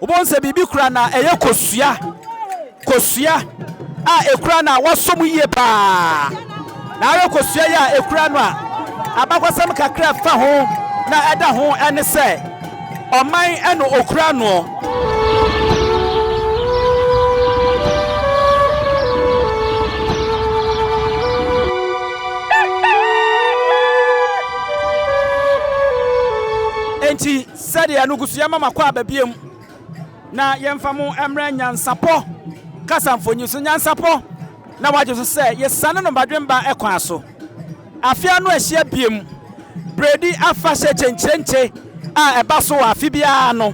Ubonse bibi kura na eye kosua a ekura na wasom yie pa na ayo kosua ya ekura no a abakwasam kakra fa ho na eda ho ene se oman eno okura no enti sade anugusu ya mama kwa babiem na yemfamu emre Nyansapo kasamfonyi so Nyansapo na waje so se yesane no badwemba ekwan so afia no ahia biem Bredi afa hye chenchenche a eba so afi bia no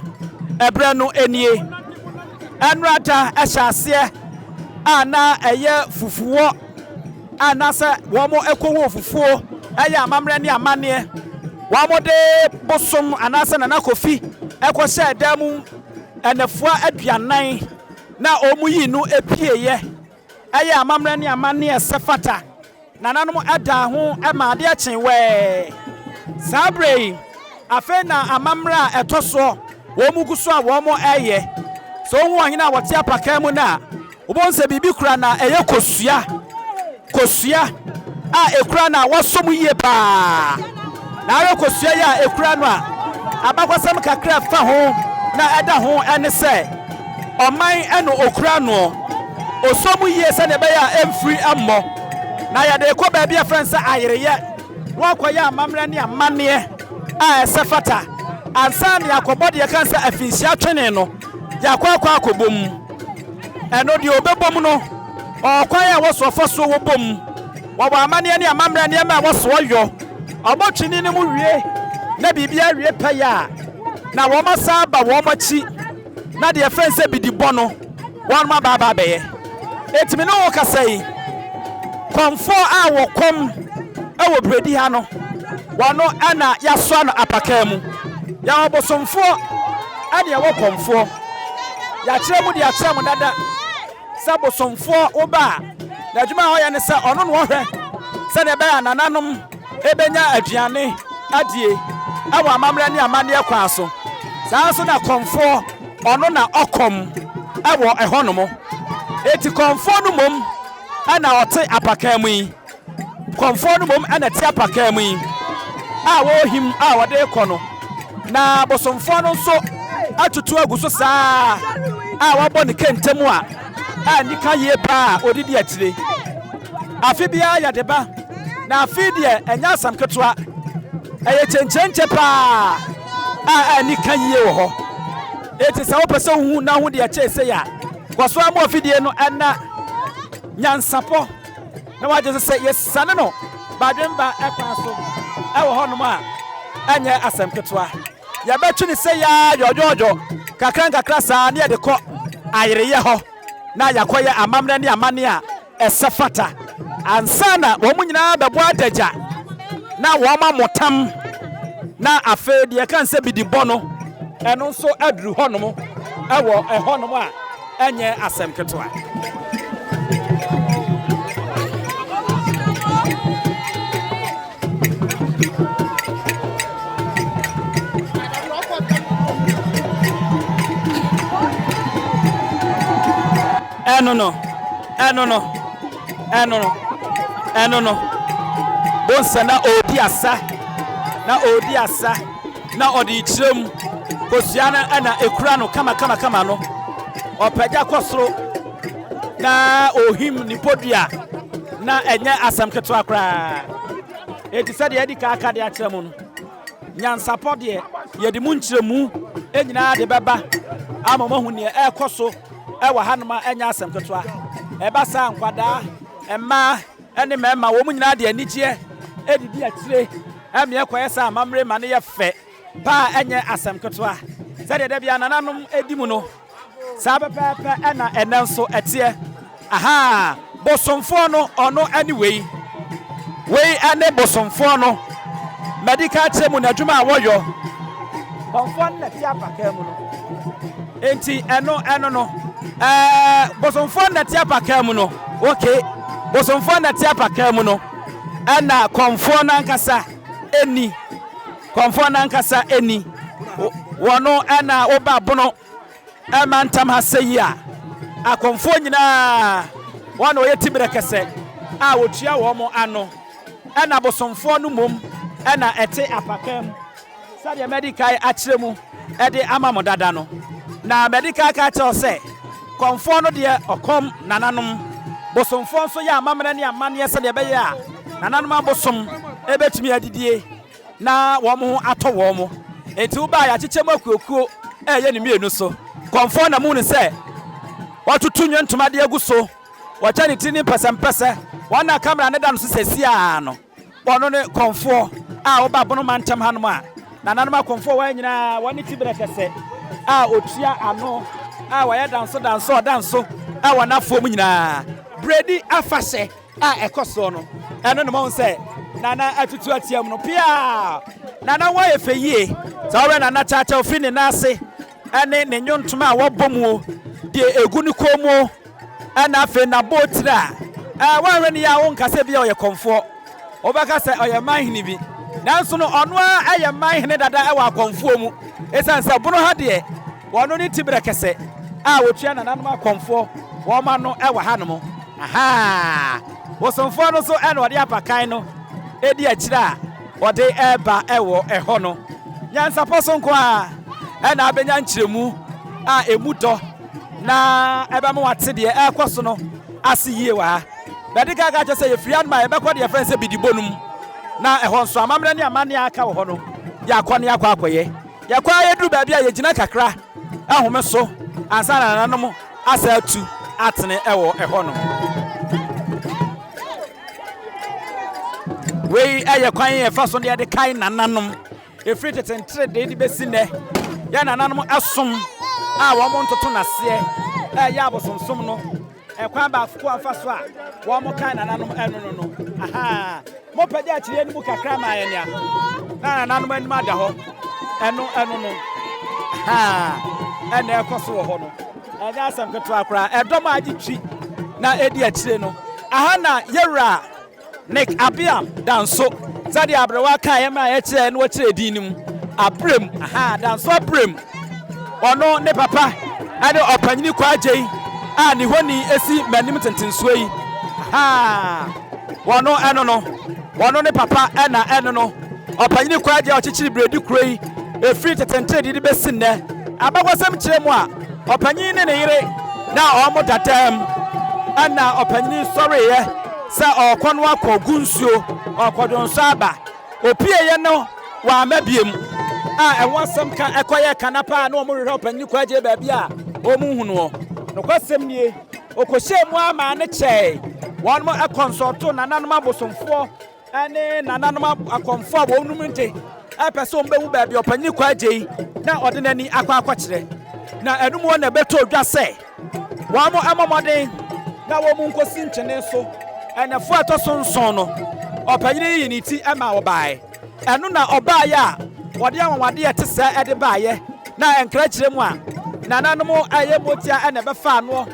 ebre no enie enrata ehyaase a na eye fufuwo a na se wo mo ekowo fufuo eye amamre ne amane wo mo de bosom anase na kofi ekose damu enefua aduanan na omuyi no epieye eye amamre ne amane esefata nananom ada ho emaade achen we sabre afe na amamre a etoso wo muguso a wo mo eye so hu ahina wote apaka mu na obonse bibi kura na eye kosua a ekura na wasom yie pa na ayo kosua ya ekura no a abakwasam kakra fa ho na eda ho ene se oman eno okura no osomu yie se ne be ya emfree ammo na ya de ko ba bia friends ayereye wakoya amamre ne amane a esefata ansa ne yakobode ya kansa afinsia twene no yakwa akobom eno de obebom no okwan ya wosofo so wobom wo amane ne amamre ne ma woso yo obotwini ne mu wie na bibia wie paya na wo masa ba wo machi na de friends bi di bono won ma baba beye etimi no kasai komfo a wo kom e wo Bredi ha no wano ana yaso no apaka mu ya obosomfo ade wo komfo ya kire mu de akire mu dada sabosomfo oba na djuma ho ya ne se ono no hwe se ne be anananom ebenya aduane adie awa amamre ne amane kwa so saa so na komfo ono na okom awo ehonomo eti komfo no mom ana ote apaka mu yi komfo no mom ana te apaka mu yi a wo him a wode kono na bosomfo no so atutu aguso saa a wabɔ ne kentemu a nika ye pa odidi atire afi bia ya deba na afi de enya asam ketwa eye chenchenche pa a nika ye wo ho eti sa wo pese hu na hu de ache se ya kwaso am ofidie no ana Nyansapo na waje se yesane no badwemba ekwa so e wo ho no ma anya asam ketwa ya betwi ni se ya jojojo kakra sa ne de ko ayereye ho na yakoye amamre ne amane a esefata ansana wo munyina bebo adagya na wo ma motam na afe de kan se bidi bono eno so aduru honom ewo ehonom a enye asem ketwa eno no bonsa na odi asa na odi chirem kosiana ana ekura no kama no opagya kosoro na ohim ni podua na enye asam keto akra eti sade yedi ka aka de akyeremu no Nyansapo de yedi mu nkyeremu enyina de beba amama hu ne ekoso ewa hanoma enya asam keto eba sa nkwada emma ene mema wo mu nyina de anigye edidi akyire eme ekoye sa amamre ma ne ye fe pa enye asam keto sade de bia nananom edimu no sa pepepe ena enenso etie aha bosomfo no ono anyway we ane bosomfo no medical team na adwuma awoyo bonfo na ti apaka mu no enti eno no bosomfo na ti apaka mu no okay bosomfo na ti apaka mu no ana komfo na nkasa eni wono ana oba bono mantam ha sɛ yi a akonfo nyinaa wɔn oyɛ tibere kɛsɛ a wotua wɔn ano ɛna bosomfo no mom ɛna ɛte apakam sɛdeɛ medical akyerɛ mu ɛde ama mo dada no na medical ka kyerɛ sɛ konfo no deɛ ɔkɔm nananom bosomfo nso yɛ amamene ne amanneɛ sɛdeɛ ɛbɛyɛ a nananom abosom ɛbɛtumi adidie na wɔn ho atɔ wɔn mo enti wo ba ya kyekyɛ mu akuokuo ɛyɛ ne mienu so konfo na mu ne sɛ wɔtutu nwe ntoma de agu so wɔkyɛ ne tini pɛsɛmpɛsɛ wɔn na kamera ne da no so sɛsia no wɔno ne konfo a wo ba bono mantam hanom a nananom akonfo wɔn nyinaa wɔn ne tibere kɛsɛ a otua ano a wɔyɛ danso a wɔn afɔ mu nyinaa Bredi afahye a ɛkɔ no ɛno ne mo sɛ nana atutu atiam no pia nana wɔyɛ fɛ yie sɛ wɔyɛ nana chacha ofi ne nase ɛne ne nyontoma a wɔbɔ mu de egu ne komo ɛna afɛ na botira wɔn ne ya wɔn kasa bi a ɔyɛ konfo ɔbɛka sɛ ɔyɛ manhene bi nanso no ɔno a ɛyɛ manhene dada ɛwɔ akonfo mu esan sɛ bono ha deɛ wɔn ne tibere kɛsɛ a wotua nananom akonfo wɔn ma no ɛwɔ hanom aha bosomfo no so ɛna ɔde apakan no edi akyire a ɔde ɛba ɛwɔ ɛhɔ no nyansapɔ so nko a ɛna abenya nkyerɛmu a emu dɔ na ɛbɛma wate deɛ ɛkɔ so no ase yie wɔ ha bɛde ka kyerɛ sɛ yɛfiri anoma yɛbɛkɔ deɛ fɛn sɛ bidibonum na ɛhɔ nso amammerɛ ne amanne aka wɔ hɔ no yɛakɔ ne yɛakɔ akɔyɛ yɛkɔ yɛduru baabi a yɛgyina kakra ahome so ansa na nananom asa atu atene ɛwɔ ɛhɔ no wei ɛyɛ kwan yɛfa so deɛ de kan nananom ɛfiri tetentere de de bɛsi nnɛ yɛ nananom asom a wɔn ntoto naseɛ ɛyɛ abosomsom no ɛkwan baako afa so a wɔn kan nananom ɛno no aha mo pɛgye akyire no mu kakra ma yɛ nea na nananom anim ada hɔ ɛno no aha ɛna ɛkɔ so wɔ hɔ no ɛnyɛ asɛm ketewa koraa ɛdɔm a agye twi na ɛdi akyire no aha na yɛwura Appiah danso sɛdeɛ abrɛwa ka yɛ ma yɛkyerɛ no wɔkyerɛ din nim abrem aha danso abrem ɔno ne papa ɛne ɔpanyini kɔ agye yi a ne hɔni esi m'anim tentensuo yi aha wɔno ɛno no wɔno ne papa ɛna ɛno no ɔpanyini kɔ agye ɔkyekyere Bredi kuro yi efiri tetentere de bɛsi nnɛ abɛkɔsɛm kyerɛ mu a ɔpanyini ne ne yere na ɔmo datam ɛna ɔpanyini sɔreyɛ sɛ ɔkɔ no akɔ gu nsuo ɔkɔdo nso aba opieyɛ no wɔama biem a ɛho asɛm ka ɛkɔyɛ kanapa na ɔmo hwehwɛ ɔpanyini kɔ agye baabi a ɔmo hunu wɔ nokwasɛm nie ɔkɔhyɛ mu ama ne kyɛe wɔn mo ɛkɔnsɔto nananom abosomfoɔ ɛne nananom akɔmfoɔ a wɔn num nte ɛpɛ sɛ ɔmbɛwu baabi ɔpanyini kɔ agye yi na ɔde n'ani akɔ akɔkyerɛ na ɛnum wɔ na ɛbɛtɔ odwa sɛ wɔn mo ɛmɔmɔden na wɔn mo nkosi nkyene so ɛnɛfo ɛtɔ so nson no ɔpanyini yi ne ti ɛma ɔbaeɛ ɛno na ɔbaeɛ a wɔde anwanwadeɛ te sɛ ɛde baeɛ na ɛnkra kyerɛ mu a nananom ɛyɛ motia ɛna ɛbɛfa anoɔ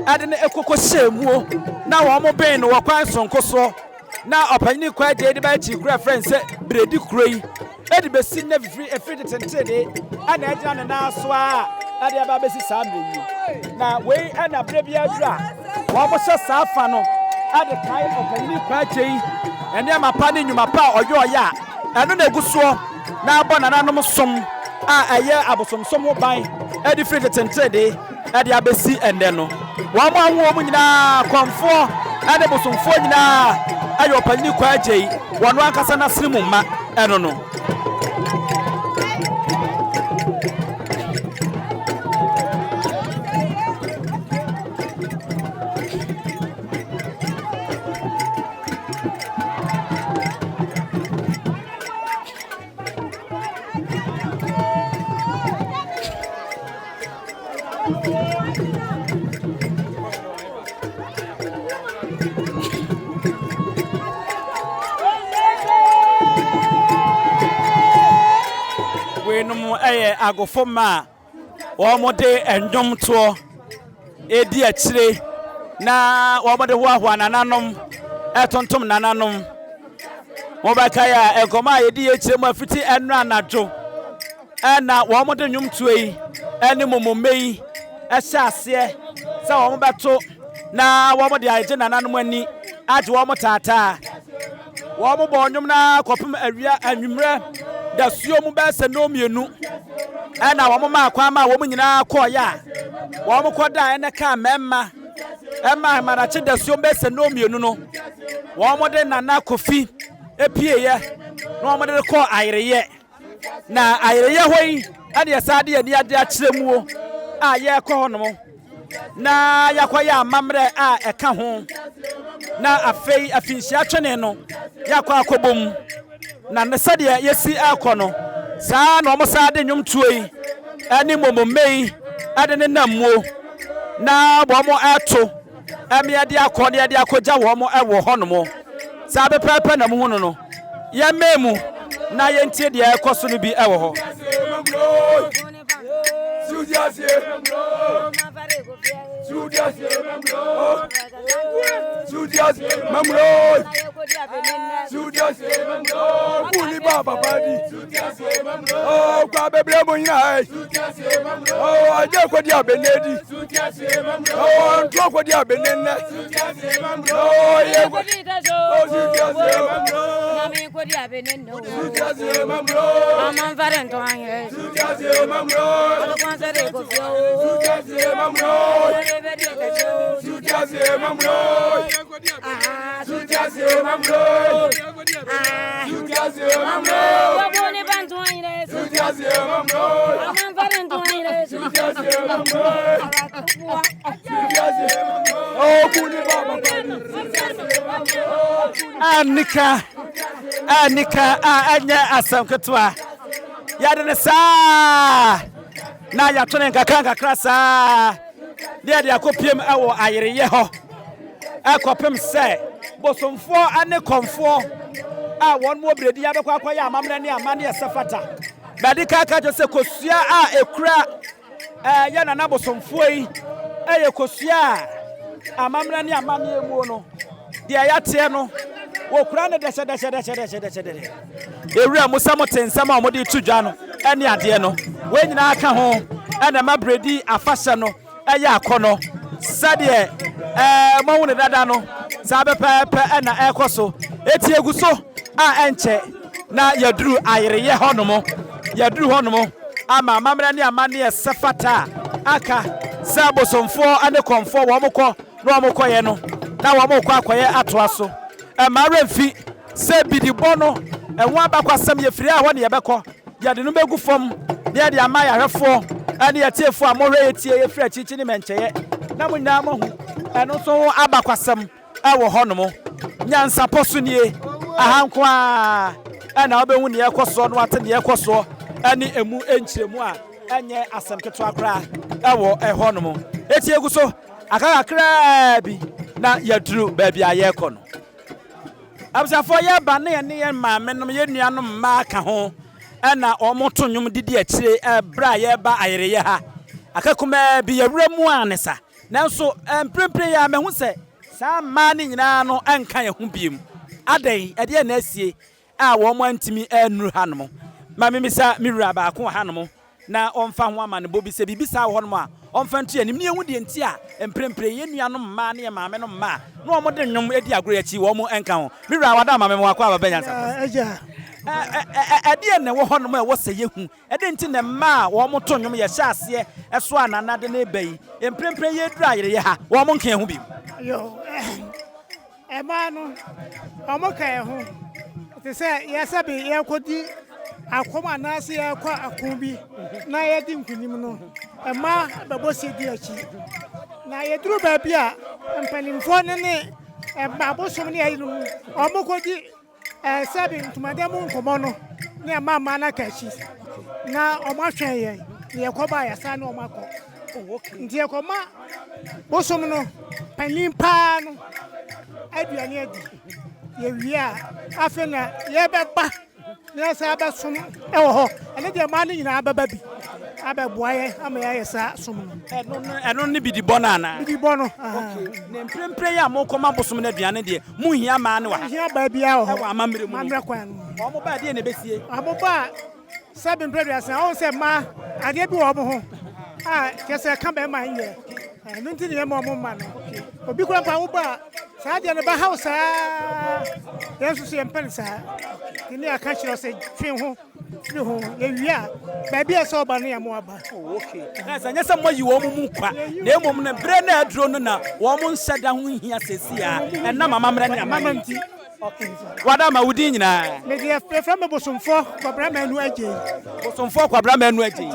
ɛde ne ekoko hyɛ muo na wɔn mo bɛn no wɔ kwan sonko soɔ na ɔpanyini kɔ agye de bɛkyi kura frɛn sɛ Bredi kuro yi ɛde bɛsi ne efiri de tentene de ɛna ɛgyina ne nan so a ɛde ɛba bɛsi saa mmerɛ yi na wei ɛna berɛ bi aduru a wɔn mo hyɛ saa fa no ade kai ɔpanyini kɔ agye yi ɛnneɛma pa ne nnwuma pa a ɔyɛ a ɛno na egu soɔ na abɔ nananom som a ɛyɛ abosomsom ho ban ɛde firi tetentere de ɛde abɛsi ɛnnɛ no wɔn mo aho wɔn nyinaa kɔnfoɔ ɛne bosomfoɔ nyinaa ɛyɛ ɔpanyini kɔ agye yi wɔn ankasa n'asene mu mma ɛno no ɛyɛ agofo ma wɔn de ɛndwom toɔ edi akyire na wɔn de hoahoa nananom ɛtontom nananom wɔn bɛka yɛ nkɔmɔ a yɛdi akyire mu afiti ɛnura anadwo ɛna wɔn de nnwom toɔ yi ɛne momome yi ese se wo beto na wo de aje nananom ani age wo tata wo bo onyum na kopem awia anwumre da suo mu be se no mienu na wo ma akwa ma wo nyina koya wo koda ene ka memma Emma marachi da suo be se no mienu no wo de nana kofi epieye no mo de ko ayreye na ayreye hoi ade asade ani ade akiremu a ye ko hono na yakwaya amamre a eka ho na afei afinhia twene no yakwa akobom na ne sade yesi akono saa na omo sade nwum tuoi ani momomei ade ne namuo na bomo ato ame ade akọ ne ade akọja wo mo ewo hono saa be pepe na mu hono no ya memu na ye ntie de ekoso no bi ewo ho Anika anya asamketwa yade ne saa na ya tone kakanga krasa dia dia kopiem ewo ayereye ho akopem se bosomfo ane komfo a won mo bredi ya bekwa akwa ya amamre ne amane esafata badi kaka jo se kosua a ekura ya na bosomfo yi eye kosua amamre ne amane emu no dia ya te no wo kura ne de ewura musa motensam a mode tudwa no ene ade no we nyina aka ho ene ma bredi afashe no eye akono sade mawu ne dada no sabe pepe ena ekoso eti eguso a enche na yaduru ayereye honomo yaduru honomo ama mamra ne amane esefata aka sabosomfo ane komfo wo mokọ no mokoye no na wo mokọ akoye atoaso mara mfi se bidibo no enwo abakwasam yefiri a ho ne yebekọ yade no begu fom ne yade ama yahwefo ane yetiefo amohwe yetie yefiri achichi ne mencheye na munya mo hu eno so abakwasam ewo honomo Nyansapo so nie ahanko a na obehu ne yekoso no ate ne yekoso ani emu enchiremu a enye asamketo akra ewo ehonomo eti eguso akakra bi na yaduru ba bia yekono absafo ye ba ne ye maame no ye nuanom ma ka ho na omoto nwum didi akire bra ye ba ayereye ha akakuma bi yawuramu anesa nanso emprempre ya mehu se saa ma ni nyina no enka ye hu biem adan ede na asie a wo mo antimi anuru hanom ma memisa miwura ba ko hanom na omfa ho ama ne bobi se bibisa wo honom a omfa ntu anim ne ehu de nti a emprempre ye nuanom ma ne maame no ma na omo de nwum edi agoro achi wo mo enka ho miwura wada maame mo akwa abanya sa ede ne wo honom e wo se yehu ede nti ne ma wo mo to nwum ye hya ase eso anana de ne bayi emprempre ye dura ayere ye ha wo mo nka hu biem yo emanu omo ka ehu te se yesabi ye kodi akoma na se ye kwa akobi na ye di nkunim no ema bebosi di achi na ye duru ba bia empanimfo ne babosom ne ayi no omo kodi sabi ntumademu nkomo no ne mama na kachi na omo hwen ye ne koba ya sa na omo akọ ntie koma bosom no panimpa no aduane adi ye wia afena ye beba ne sa ba som ewo ho ene de ma ne nyina baba bi abeboaye ama ye sa som no eno ne bidi bona na bidi bono ne mprempre ya mo koma bosom na aduane de mu hia ma ne wa hia ba bia ho ewo amamre mu mamre kwan no mo ba de ne besie abo ba sabi mpre asan o se ma ade bi wo mo ho just a come by my ear. And until the moment, or be grandpa, Sadia and the house, there's to see a pencil. The near country say, train home, yeah, maybe I saw Bania Moaba. Okay. Yes, and yes, someone you want Muka, the woman and Brenner drone, woman sat down here, says, and now Mamma and Mamma. What am I within now? Maybe a flammable some for Braman Reggie. Some folk are Braman Reggie.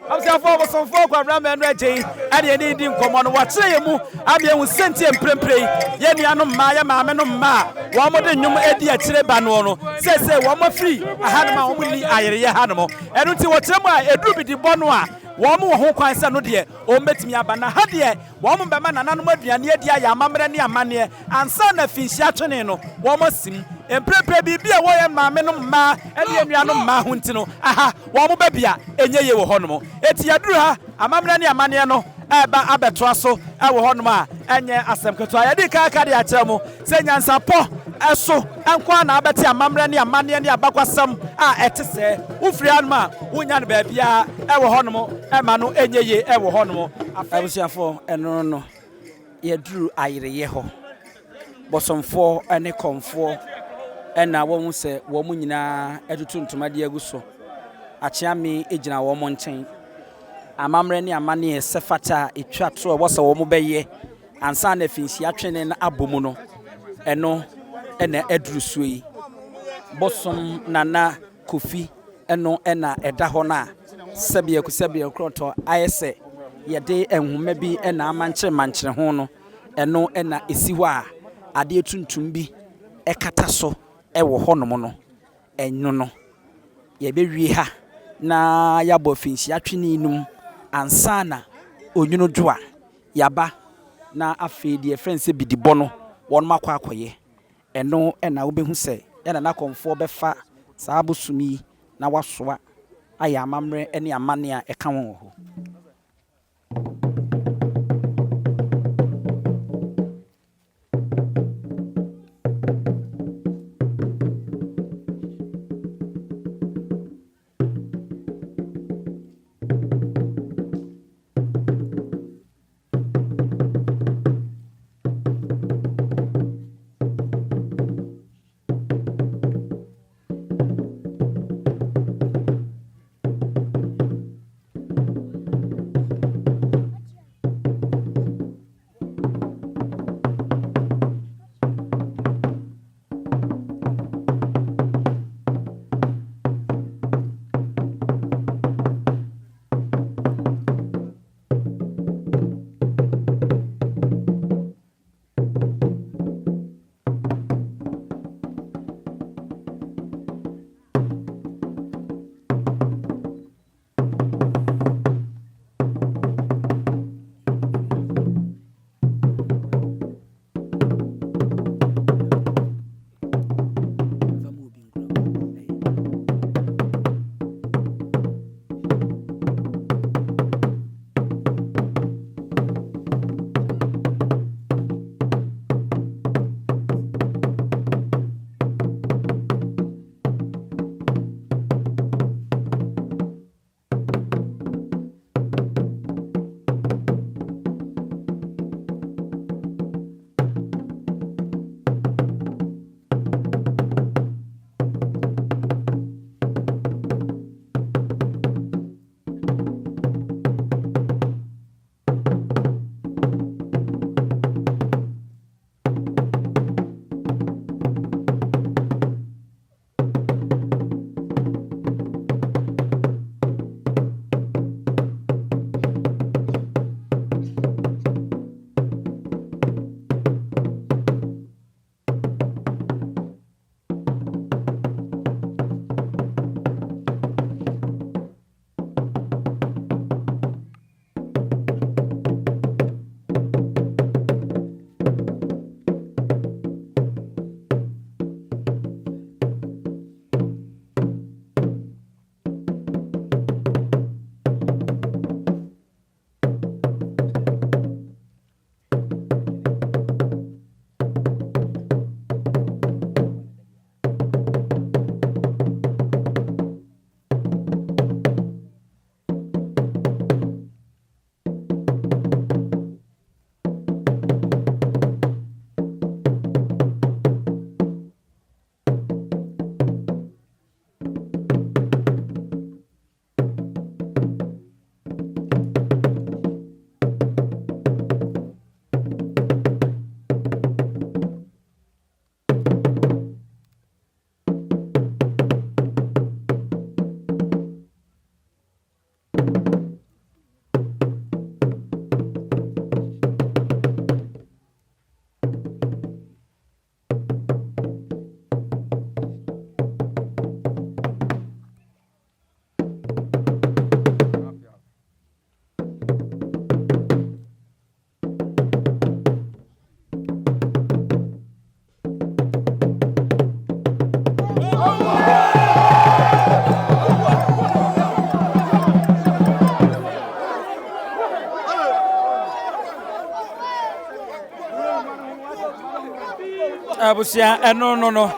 I'm for some folk are Braman Reggie, and you need him come on what say you. I'm sent him play. Yeniano Maya, Mamma, no ma. One more than you, Eddie, Trebanono. Say, one more free. I had my only area animal. And until whatever I do with the Bonois. Woman who can say no dear, or met me up and I had dear, woman by man and animal near dear mamma and money, and son of fish yatonino, woman sim, and prepare be a way and mamma ma, and Yamiano ma huntino, aha, woman baby, and ye were honomo. It's Yadruha, a mamma and Yamaniano, Abatrasso, our honoma, and ye asem Katoya, the Kakadia Telmo, say Nyansapo, so, and Kwana Abatia, mamma and Yamani and Yabakasam, etese, Ufrianma, Unyan baby, our honomo. Emanu enye ewo hono abusiafo eno no ye duru ayire ye ho bosomfo ene komfo ena wo hu se wo mu nyina edutu ntomade aguso achiame ejina wo mo nchen amamre ne amane e sefata etwa to wo se wo mo beye ansa na finsi atwene na abomu no eno ena eduru suyi bosom nana kofi eno ena eda ho na Sabia Croto, I say, ye day and maybe and a manche hono, and no and a isiwa, a dear tuntumbi, a catasso, a honomono, and no. Ye be reha, na yabo fins yachininum, and sana, o you know dwa, yaba, na afi dear friends be the bono, one makwaye, and no and I will be who say, and a knock on 4 befa, sabu sumi, na waswa. Aya mamre eni amane a eka won ho abusia no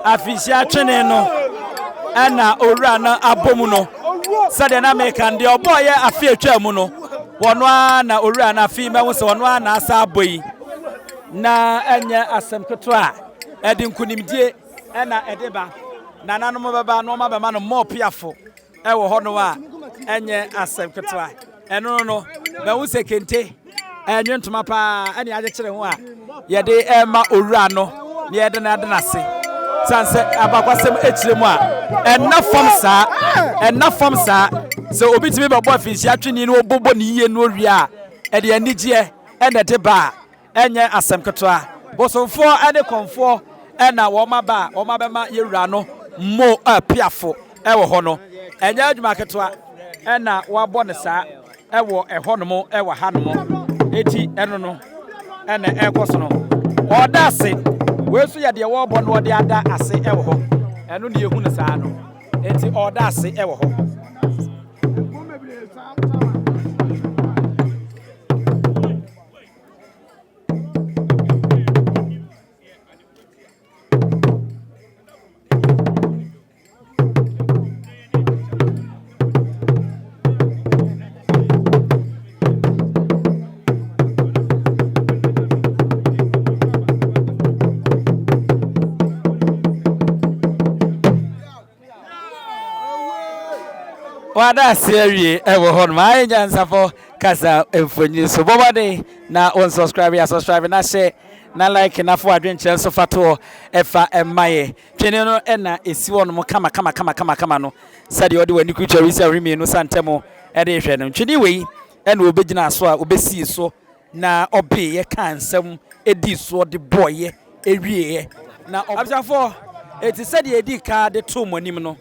afisia twene no ana owura na abomu no sade na mekan de oboye afi atwa mu no wono na owura na afi ma wo se wono na asa aboyi na enye asem keto a edi nkunimdie na edeba na nanom baba no ma be ma no mo piafo ewo ho no a enye asem keto a eno no be wo se kente enye ntoma pa ene age kire ho a ye de ema owura no ne ye de na de na se sanse abakwasem echire mu a enna fom sa so obi timi be bo afinsi atwini no obobo ne yiye no wi a e de anigye ene de ba enye asem keto a bosomfo ene konfo ena wo ma ba wo ma be ma yewura no mo apiafo ewo ho no enye adwuma keto a ena wo abo ne sa ewo eho no mo ewo ha no mo eti eno no ena ekoso no oda ase wesu ya de wo bo no de ada ase ewo ho eno ne ehu ne sa no eti oda ase ewo ho Wada serie ewo hon ma Nyansapo kasa emfonyi so bobade na on subscribe na share na like na fo adwenche so fato efa emaye twene no na esi won mo kama no sade ode wani kucha risa remi no santemo ede hwe no twene wei na obegina so a obesi so na obe ye kansem edi so de boye ewie na objafo eti sade edi ka de to monim no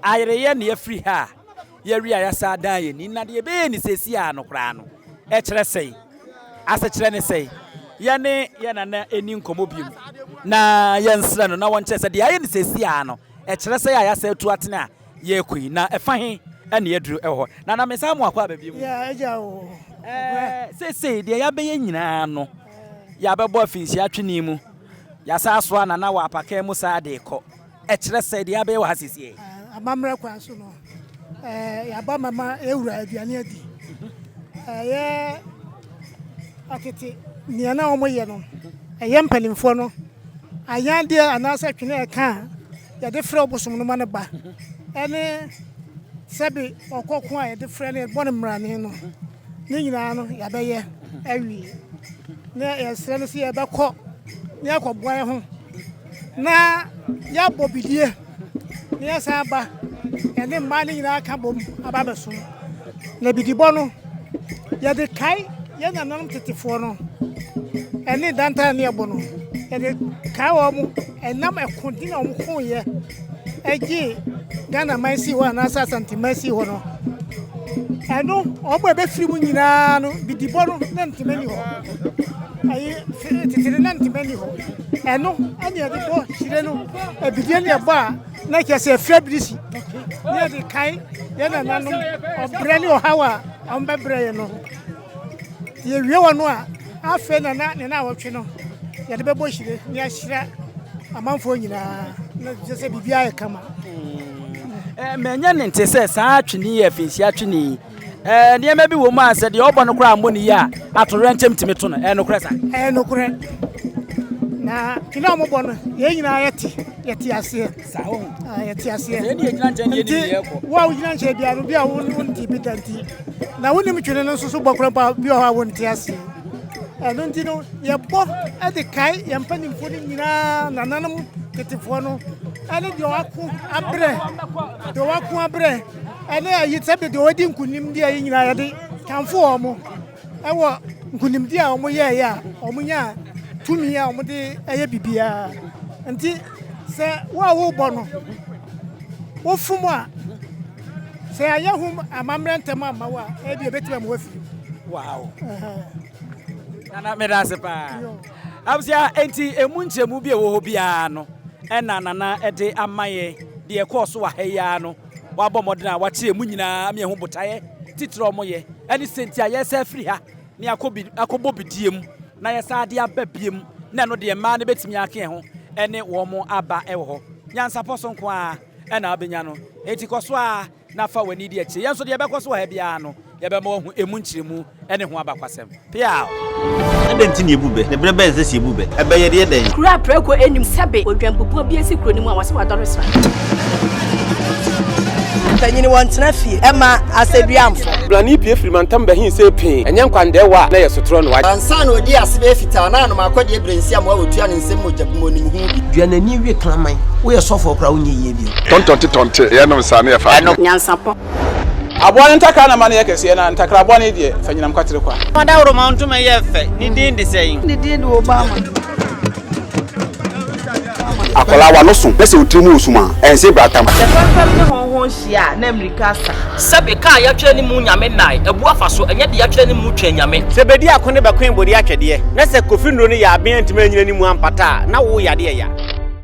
ayereye na free ha yeri ayasa dan ye ni na de be ni sesi a no kra no e kire sei ase kire ne sei ye ne ye na eni nkomo biem na ye nsra no na won kire se de aye ni sesi a no e kire sei ayasa atu atena ye kui na e fa he ene yeduru e ho na mesa mu akwa ba biem ya eja o sesi de ya be ye nyina no ya be bo afinsi atwene mu ya sa so na wa apaka mu sa de ko e kire sei de ya be wa sesi amamra kwa so no ya ba mama ewura aduane adi ye akete nia na omoye no ye mpalimfo no ayande anasa twene eka ya de frɛ obosom no ma ne ba ene sebi okokko a ye de frɛ ne bone mrane no ne nyina no ya be ye awie ne ye srɛ no si ye be kɔ ne akɔboa ho na ya bobidie ne ya sa ba ene mali nyina ka bom ababeso na bidibo no ya de kai ya na nam tetifo no ene danta ne ebo no ya de kai wo mu enam ekodi na wo ko ye eji Ghana maisi ho na sasanti maisi ho no eno obo ebe firi mu nyina no bidibo no na ntimani ho ayi titiri na ntimani ho eno ene ya de bo hire no ebidie ne ebo a na kese Fabrice ne de kai ye na nanu obrani ohawa ombebre no ye wie wono a afe na ne na wotwe no ye de bebo hire ne ahira amanfo nyina na jese bibia ye kama menya ne ntese saa atwene ye afinsi atwene ne ma bi wo mu ase de obo no kra amoni ya atoro ntem timi to no no kra sa no kra na kina mo bono ye nyina yeti ase sa ho yeti ase ye ne nyina nche ye ni ye ko wa nyina nche bia no bia won ti bitanti na wonim twene no so bokra pa bia ha won ti ase eno nti no ye bo ade kai ye mpanimfo ni nyina nananum ketifo no ene de waku abre ene ayi tebe de odi nkunim de ayi nyina ye de kanfo omo ewo nkunim de a omo ye ya omo nya tumi a omo de eye bibia nti se wo bono wo fumu a se ayahum amamre ntem amawa e bi betima mo afiri wow ana medase pa absia enti emunchemu bi ewo ho bia no ena nana ede amaye de ekoso wa heya no wabɔ modena wache emu nyina me ho botaye titiro moye eni senti aye sa afiri ha ne akobɔ bidiem na yesa ade aba biem na no de ma ne betimi aka ho ene wo mo aba ewo ho Nyansapo so nko a ena obenya no enti koso a na fa wani di achi yenso de bekoso ha bia no ye be mo hu emu nchiremu ene ho abakwasem pia adenti ne ebube ne brebe ense si ebube ebe ye de den kura preko enim sebe odwampopo bi esi kro ni mu a wase wadore sra tanyini wantena fie ema aseduamfo blani pie frimantam be hin se pin enye nkwande wa na ye sotro no wa ansa na odi asebe fita na no makode ebrensi am wa wotua ne nsem mojabmo nim hu bi duanani wie klaman wo ye sofo kra wonye yie bi tontonte ye no nsa na ye fa Nyansapo aboa ntakra na ma na ye kese na ntakra aboa ne de fanyinam kwatere kwa mada woro manto me ye fe ni din de sein ni din Obama akola wa no so pese otrimu osuma ense bratam Fafam ne honhon hia na America sa sebe ka ya twere ni mu nyame nai ebu afaso enye de ya twere ni mu twa nyame sebedi akone be kwen bodi atwede na se kofindro ne ya aben ntime nyina ni mu ampata na wo yade ya